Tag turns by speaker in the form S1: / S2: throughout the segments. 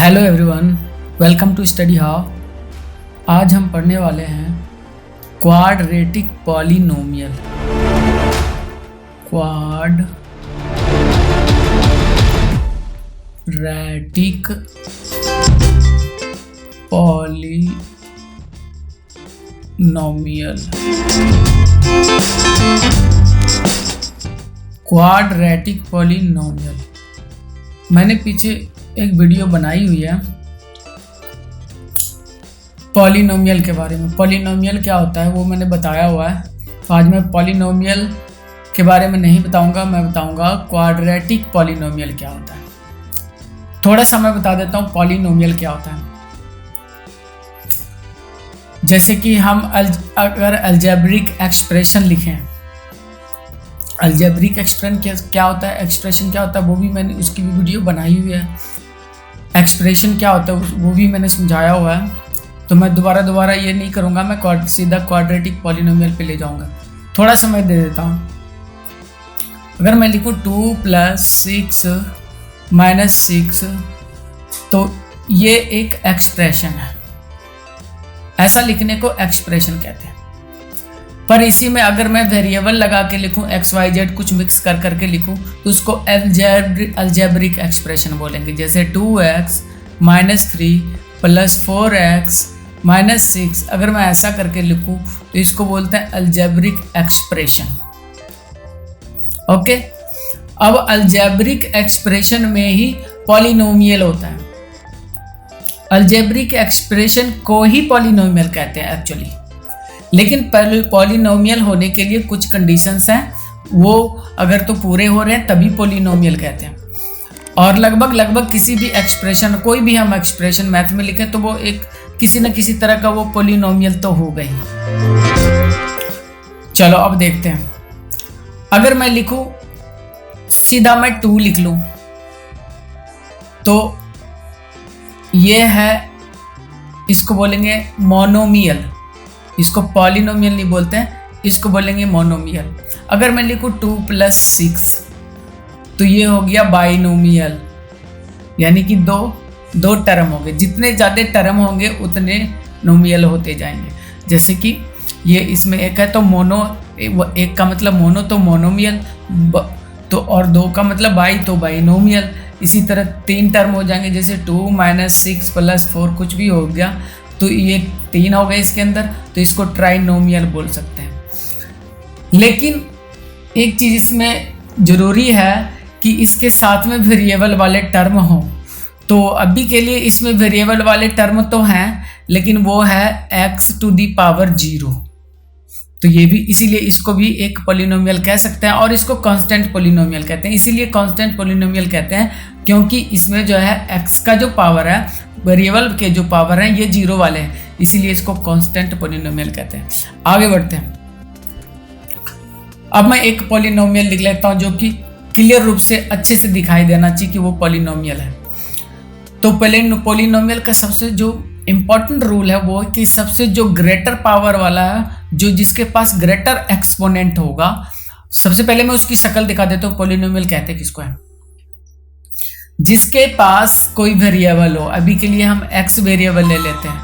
S1: Hello everyone, welcome to study how. आज हम पढ़ने वाले हैं quadratic polynomial. Quadratic polynomial. Quadratic polynomial मैंने पीछे एक वीडियो बनाई हुई है पॉलिनोमियल के बारे में। पॉलिनोमियल क्या होता है वो मैंने बताया हुआ है। तो आज मैं पॉलिनोमियल के बारे में नहीं बताऊंगा, मैं बताऊंगा क्वाड्रेटिक पॉलिनोमियल क्या होता है। थोड़ा सा मैं बता देता हूँ पॉलिनोमियल क्या होता है। जैसे कि हम अगर अलजेब्रिक एक्सप्रेशन लिखें, अलजेब्रिक एक्सप्रेशन क्या होता है, एक्सप्रेशन क्या होता है वो भी मैंने उसकी भी वीडियो बनाई हुई है। एक्सप्रेशन क्या होता है वो भी मैंने समझाया हुआ है। तो मैं दोबारा ये नहीं करूँगा, मैं सीधा क्वाड्रेटिक पॉलिनोमियल पे ले जाऊँगा। थोड़ा समय दे देता हूँ। अगर मैं लिखूँ 2 + 6 - 6 तो ये एक एक्सप्रेशन है। ऐसा लिखने को एक्सप्रेशन कहते हैं। पर इसी में अगर मैं वेरिएबल लगा के लिखूं XYZ कुछ मिक्स कर करके लिखूं तो उसको अलजेब्रिक एक्सप्रेशन बोलेंगे। जैसे 2x - 3 + 4x - 6 अगर मैं ऐसा करके लिखूं तो इसको बोलते हैं अलजेब्रिक एक्सप्रेशन। ओके, अब अलजेब्रिक एक्सप्रेशन में ही पॉलिनोमियल होता है। अलजेब्रिक एक्सप्रेशन को ही पॉलिनोमियल कहते हैं एक्चुअली। लेकिन पॉलिनोमियल होने के लिए कुछ कंडीशंस हैं, वो अगर तो पूरे हो रहे हैं तभी पॉलिनोमियल कहते हैं। और लगभग किसी भी एक्सप्रेशन, कोई भी हम एक्सप्रेशन मैथ में लिखें तो वो एक किसी न किसी तरह का वो पॉलिनोमियल तो हो गई। चलो अब देखते हैं। अगर मैं लिखूं, सीधा मैं 2 लिख लूं तो ये है, इसको बोलेंगे मोनोमियल। इसको पॉलिनोमियल नहीं बोलते हैं, इसको बोलेंगे मोनोमियल। अगर मैं लिखूं 2 + 6 तो ये हो गया बाइनोमियल, यानी कि दो टर्म हो गए। जितने ज़्यादा टर्म होंगे उतने नोमियल होते जाएंगे। जैसे कि ये इसमें एक है तो मोनो, एक का मतलब मोनो तो मोनोमियल, तो और 2 का मतलब बाई तो बाइनोमियल। इसी तरह 3 टर्म हो जाएंगे, जैसे 2 - 6 + 4 कुछ भी हो गया तो ये 3 हो गए इसके अंदर, तो इसको ट्राइनोमियल बोल सकते हैं। लेकिन एक चीज़ इसमें ज़रूरी है कि इसके साथ में वेरिएबल वाले टर्म हो। तो अभी के लिए इसमें वेरिएबल वाले टर्म तो हैं, लेकिन वो है x⁻0। तो ये भी, इसीलिए इसको भी एक पॉलिनोमियल कह सकते हैं। और इसको कांस्टेंट पॉलिनोमियल कहते हैं। इसीलिए कांस्टेंट पॉलिनोमियल कहते हैं क्योंकि इसमें जो है x का जो पावर है, वेरिएबल के जो पावर हैं ये 0 वाले हैं, इसीलिए इसको कांस्टेंट पॉलिनोमियल कहते हैं। आगे बढ़ते हैं। अब मैं एक पॉलिनोमियल लिख लेता हूं जो कि क्लियर रूप से अच्छे से दिखाई देना चाहिए कि वो पॉलिनोमियल है। तो पॉलिनोमियल का सबसे जो इंपॉर्टेंट रूल है वो है कि सबसे जो ग्रेटर पावर वाला है, जो जिसके पास ग्रेटर एक्सपोनेंट होगा, सबसे पहले मैं उसकी शक्ल दिखा देता हूँ। पॉलिनोमियल कहते हैं किसको है? जिसके पास कोई वेरिएबल हो। अभी के लिए हम x वेरिएबल ले लेते हैं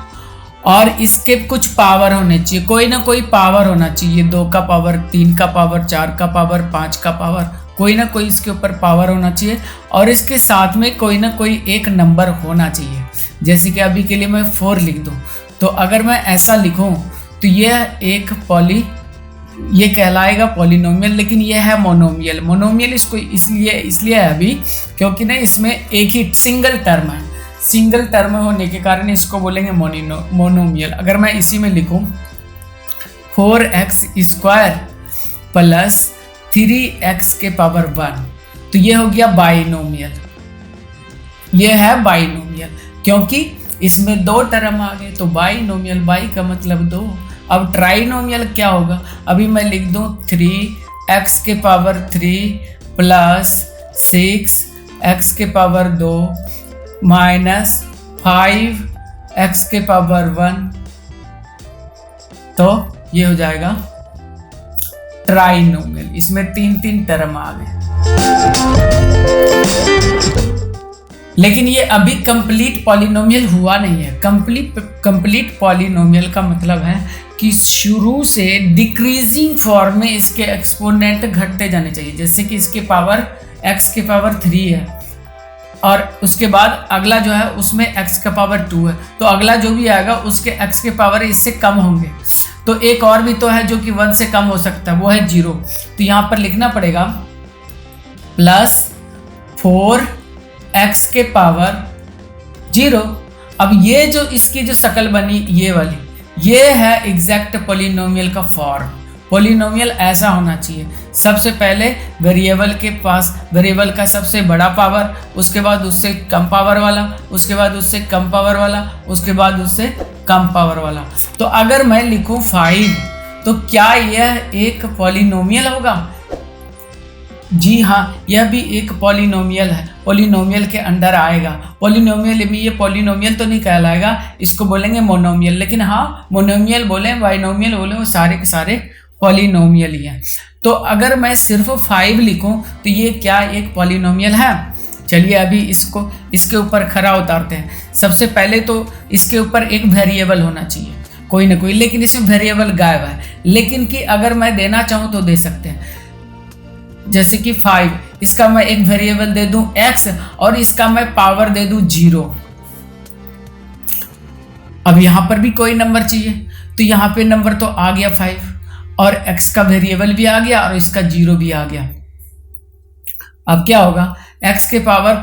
S1: और इसके कुछ पावर होने चाहिए, कोई ना कोई पावर होना चाहिए। 2 का पावर, 3 का पावर, 4 का पावर, 5 का पावर, कोई ना कोई इसके ऊपर पावर होना चाहिए। और इसके साथ में कोई ना कोई एक नंबर होना चाहिए। जैसे कि अभी के लिए मैं 4 लिख दूं, तो अगर मैं ऐसा लिखूं तो ये कहलाएगा पॉलिनोमियल। लेकिन ये है मोनोमियल। मोनोमियल इसको इसलिए है अभी क्योंकि ना इसमें एक ही सिंगल टर्म है। सिंगल टर्म होने के कारण इसको बोलेंगे मोनोमियल। अगर मैं इसी में लिखूं 4x² + 3x⁻1 तो ये हो गया बाइनोमियल। ये है बाइनोमियल क्योंकि इसमें 2 टर्म आ गए, तो बाइनोमियल, बाई का मतलब 2। अब ट्राइनोमियल क्या होगा? अभी मैं लिख दूं 3x⁻3 + 6x⁻2 - 5x⁻1 तो ये हो जाएगा ट्राइनोमियल। इसमें 3 टर्म आ गए। लेकिन ये अभी कंप्लीट पॉलिनोमियल हुआ नहीं है। कंप्लीट पॉलिनोमियल का मतलब है कि शुरू से डिक्रीजिंग फॉर्म में इसके एक्सपोनेंट घटते जाने चाहिए। जैसे कि इसके पावर x के पावर 3 है और उसके बाद अगला जो है उसमें x का पावर 2 है, तो अगला जो भी आएगा उसके x के पावर इससे कम होंगे। तो एक और भी तो है जो कि 1 से कम हो सकता है, वो है 0। तो यहाँ पर लिखना पड़ेगा +4x के पावर 0। अब ये जो इसकी जो शक्ल बनी ये वाली, ये है एग्जैक्ट पॉलिनोमियल का फॉर्म। पॉलिनोमियल ऐसा होना चाहिए, सबसे पहले वेरिएबल के पास वेरिएबल का सबसे बड़ा पावर, उसके बाद उससे कम पावर वाला, उसके बाद उससे कम पावर वाला, उसके बाद उससे कम पावर वाला। तो अगर मैं लिखूं 5 तो क्या यह एक पॉलिनोमियल होगा? जी हाँ, यह भी एक पॉलिनोमियल है, पॉलिनोमियल के अंडर आएगा। पॉलिनोमियल में ये पॉलिनोमियल तो नहीं कहलाएगा, इसको बोलेंगे मोनोमियल। लेकिन हाँ, मोनोमियल बोले, बाइनोमियल बोले, वो सारे के सारे पॉलिनोमियल ही हैं। तो अगर मैं सिर्फ 5 लिखूं तो ये क्या एक पॉलिनोमियल है? चलिए अभी इसको इसके ऊपर खरा उतारते हैं। सबसे पहले तो इसके ऊपर एक वेरिएबल होना चाहिए कोई ना कोई, लेकिन इसमें वेरिएबल गायब है। लेकिन कि अगर मैं देना चाहूँ तो दे सकते हैं। जैसे कि 5, इसका मैं एक वेरिएबल दे दूं x और इसका मैं पावर दे दूं 0। अब यहां पर भी कोई नंबर चाहिए, तो यहां पे नंबर तो आ गया 5 और x का वेरिएबल भी आ गया और इसका 0 भी आ गया। अब क्या होगा, x के पावर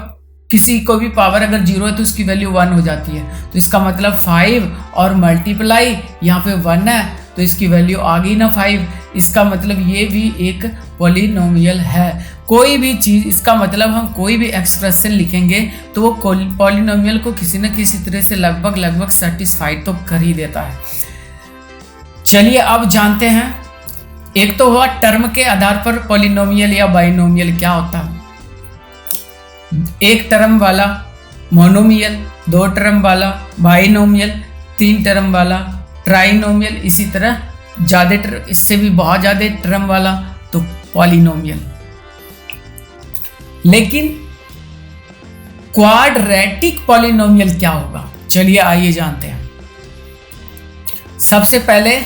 S1: किसी को भी पावर अगर 0 है तो उसकी वैल्यू 1 हो जाती है। तो इसका मतलब 5 और मल्टीप्लाई यहाँ पे 1 है तो इसकी वैल्यू आ गई ना 5। इसका मतलब ये भी एक पॉलिनोमियल है। कोई भी चीज़, इसका मतलब हम कोई भी एक्सप्रेशन लिखेंगे तो वो पॉलिनोमियल को किसी न किसी तरह से लगभग सेटिस्फाइड तो कर ही देता है। चलिए अब जानते हैं, एक तो हुआ टर्म के आधार पर पॉलिनोमियल या बाइनोमियल क्या होता है। एक टर्म वाला मोनोमियल, 2 टर्म वाला बाइनोमियल, 3 टर्म वाला ट्राइनोमियल, इसी तरह इससे भी बहुत ज़्यादा टर्म वाला तो पॉलिनोमियल। लेकिन क्वाड्रेटिक पॉलिनोमियल क्या होगा, चलिए आइए जानते हैं। सबसे पहले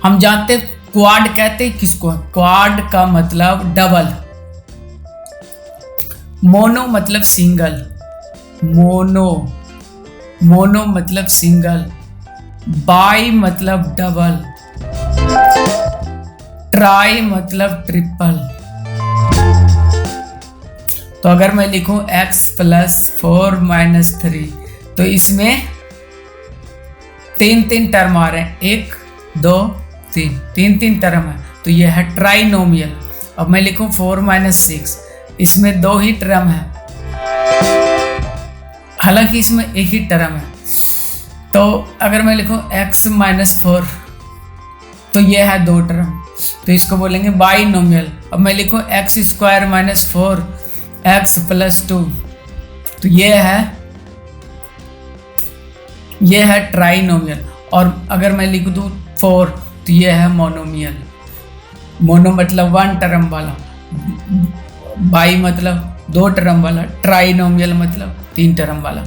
S1: हम जानते हैं क्वाड कहते हैं किसको। क्वाड का मतलब डबल, मोनो मतलब सिंगल, मोनो मतलब सिंगल, बाई मतलब डबल, ट्राई मतलब ट्रिपल। तो अगर मैं लिखूं x + 4 - 3 तो इसमें 3 टर्म आ रहे हैं, 1 2 3 3 टर्म है, तो यह है ट्राइनोमियल। अब मैं लिखूं 4 - 6, इसमें 2 ही टर्म है, हालांकि इसमें 1 ही टर्म है। तो अगर मैं लिखूं x - 4 तो यह है 2 टर्म, तो इसको बोलेंगे बाइनोमियल। अब मैं लिखूं x² - 4 x + 2 तो यह है ट्राइनोमियल। और अगर मैं लिख दूं 4 तो यह है मोनोमियल। मोनो मतलब 1 टर्म वाला, बाई मतलब 2 टर्म वाला, ट्राइनोमियल मतलब 3 टर्म वाला।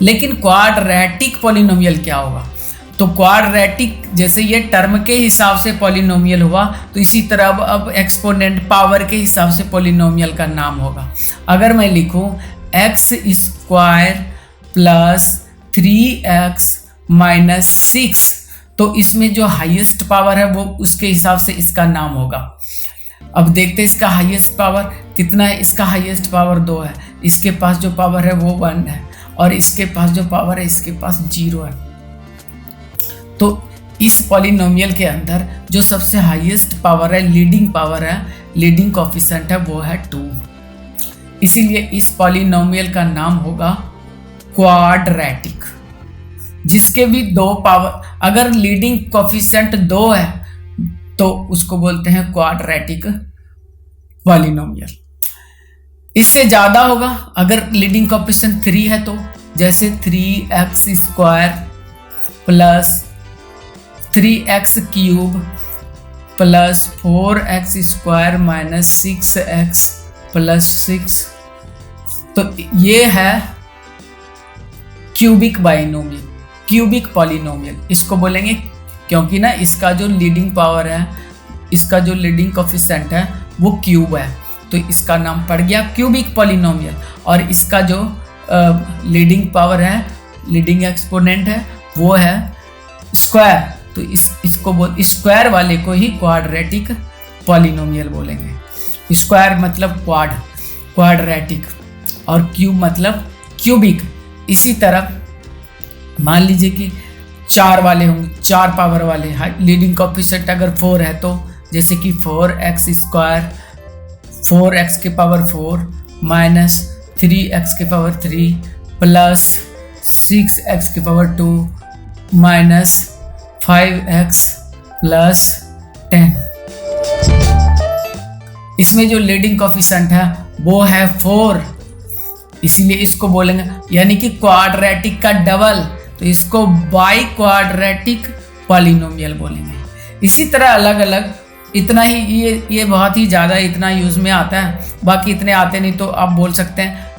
S1: लेकिन क्वाड्रेटिक पॉलिनोमियल क्या होगा? तो क्वाड्रेटिक जैसे ये टर्म के हिसाब से पॉलिनोमियल हुआ, तो इसी तरह अब एक्सपोनेंट पावर के हिसाब से पॉलिनोमियल का नाम होगा। अगर मैं लिखूं x² + 3x - 6 तो इसमें जो हाईएस्ट पावर है वो उसके हिसाब से इसका नाम होगा। अब देखते हैं इसका हाईएस्ट पावर कितना है। इसका हाईएस्ट पावर 2 है, इसके पास जो पावर है वो 1 है और इसके पास जो पावर है इसके पास 0 है। तो इस पॉलिनोमियल के अंदर जो सबसे हाईएस्ट पावर है, लीडिंग पावर है, लीडिंग कोएफिशिएंट है, वो है 2। इसीलिए इस पॉलिनोमियल का नाम होगा क्वाड्रेटिक। जिसके भी 2 पावर, अगर लीडिंग कोएफिशिएंट 2 है तो उसको बोलते हैं क्वाड्रेटिक पॉलिनोमियल। इससे ज्यादा होगा, अगर लीडिंग कोएफिशिएंट 3 है तो जैसे 3x² + 3x³ + 4x² - 6x + 6 तो ये है क्यूबिक बाइनोमियल, क्यूबिक पॉलिनोमियल इसको बोलेंगे, क्योंकि ना इसका जो लीडिंग पावर है, इसका जो लीडिंग कोफिशिएंट है वो क्यूब है, तो इसका नाम पड़ गया क्यूबिक पॉलिनोमियल। और इसका जो लीडिंग पावर है, लीडिंग एक्सपोनेंट है, वो है स्क्वायर, तो इसको स्क्वायर वाले को ही क्वाड्रेटिक पॉलिनोमियल बोलेंगे। स्क्वायर मतलब क्वाड्रेटिक, और क्यूब मतलब क्यूबिक। इसी तरह मान लीजिए कि 4 वाले होंगे, 4 पावर वाले, लीडिंग कोफिशिएंट अगर 4 है तो जैसे कि 4x स्क्वायर, 4x के पावर 4 माइनस 3x के पावर 3 प्लस 6x के पावर 2 माइनस 5x प्लस 10। इसमें जो लीडिंग कोफिशिएंट है वो है 4, इसीलिए इसको बोलेंगे यानी कि क्वाड्रेटिक का डबल, तो इसको बाई क्वाड्रेटिक पॉलिनोमियल बोलेंगे। इसी तरह अलग अलग, इतना ही ये बहुत ही ज़्यादा इतना यूज़ में आता है, बाकी इतने आते नहीं, तो आप बोल सकते हैं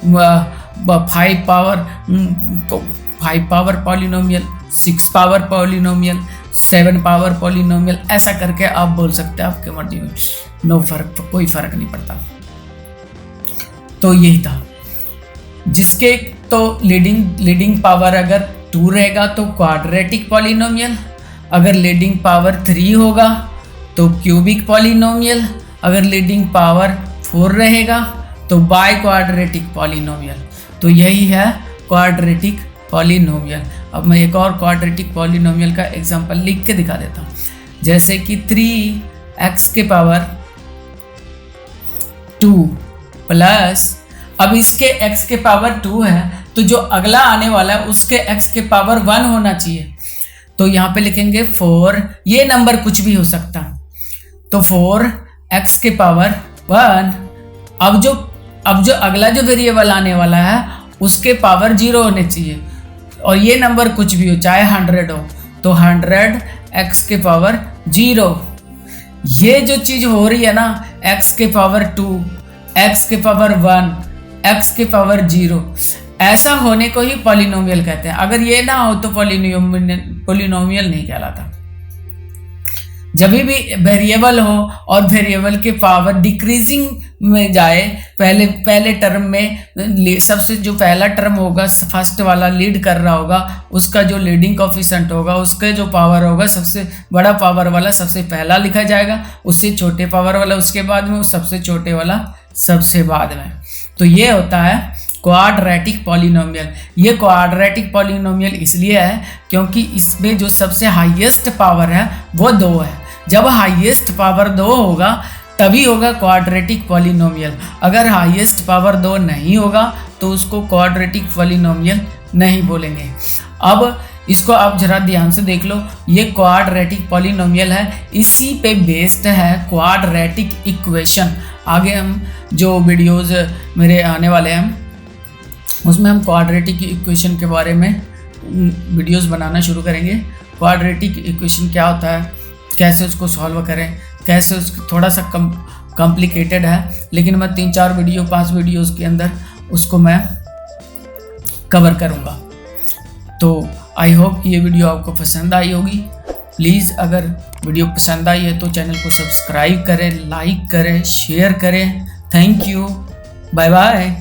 S1: 5 power polynomial, 6 power polynomial, 7 power polynomial, ऐसा करके आप बोल सकते हैं, आपके मर्जी में, कोई फर्क नहीं पड़ता। तो यही था, जिसके तो लीडिंग पावर अगर 2 रहेगा तो क्वाड्रेटिक पॉलिनोमियल, अगर लीडिंग पावर 3 होगा तो क्यूबिक पॉलिनोमियल, अगर लीडिंग पावर 4 रहेगा तो बाई क्वाड्रेटिक पॉलिनोमियल। तो यही है क्वाड्रेटिक पॉलिनोमियल। अब मैं एक और क्वाड्रेटिक पॉलिनोमियल का एग्जांपल लिख के दिखा देता हूँ, जैसे कि 3x के पावर 2 प्लस, अब इसके x के पावर 2 है तो जो अगला आने वाला है उसके x के पावर 1 होना चाहिए, तो यहाँ पे लिखेंगे 4, ये नंबर कुछ भी हो सकता, तो 4x के पावर 1। अब जो अगला जो वेरिएबल आने वाला है उसके पावर 0 होने चाहिए, और ये नंबर कुछ भी हो, चाहे 100 हो, तो 100x के पावर 0। ये जो चीज हो रही है ना, x के पावर 2, x के पावर 1, x के पावर 0, ऐसा होने को ही पॉलिनोमियल कहते हैं। अगर ये ना हो तो पॉलिनोमियल नहीं कहलाता। जब भी वेरिएबल हो और वेरिएबल के पावर डिक्रीजिंग में जाए, पहले टर्म में सबसे जो पहला टर्म होगा, फर्स्ट वाला लीड कर रहा होगा, उसका जो लीडिंग कोफिशिएंट होगा, उसका जो पावर होगा, सबसे बड़ा पावर वाला सबसे पहला लिखा जाएगा, उससे छोटे पावर वाला उसके बाद में, उस सबसे छोटे वाला सबसे बाद में। तो ये होता है क्वाड्रेटिक पॉलिनोमियल। ये क्वाड्रेटिक पॉलिनोमियल इसलिए है क्योंकि इसमें जो सबसे हाईएस्ट पावर है वो 2 है। जब हाईएस्ट पावर 2 होगा तभी होगा क्वाड्रेटिक पॉलिनोमियल। अगर हाईएस्ट पावर 2 नहीं होगा तो उसको क्वाड्रेटिक पॉलिनोमियल नहीं बोलेंगे। अब इसको आप जरा ध्यान से देख लो, ये क्वाड्रेटिक पॉलिनोमियल है, इसी पे बेस्ड है क्वाड्रेटिक इक्वेशन। आगे हम जो वीडियोस मेरे आने वाले हैं उसमें हम क्वाड्रेटिक इक्वेशन के बारे में वीडियोस बनाना शुरू करेंगे। क्वाड्रेटिक इक्वेशन क्या होता है, कैसे उसको सॉल्व करें, कैसे उसको, थोड़ा सा कॉम्प्लिकेटेड है, लेकिन मैं 3-4 वीडियो 5 वीडियोस के अंदर उसको मैं कवर करूँगा। तो आई होप कि ये वीडियो आपको पसंद आई होगी। प्लीज़ अगर वीडियो पसंद आई है तो चैनल को सब्सक्राइब करें, लाइक करें, शेयर करें। Thank you, bye bye.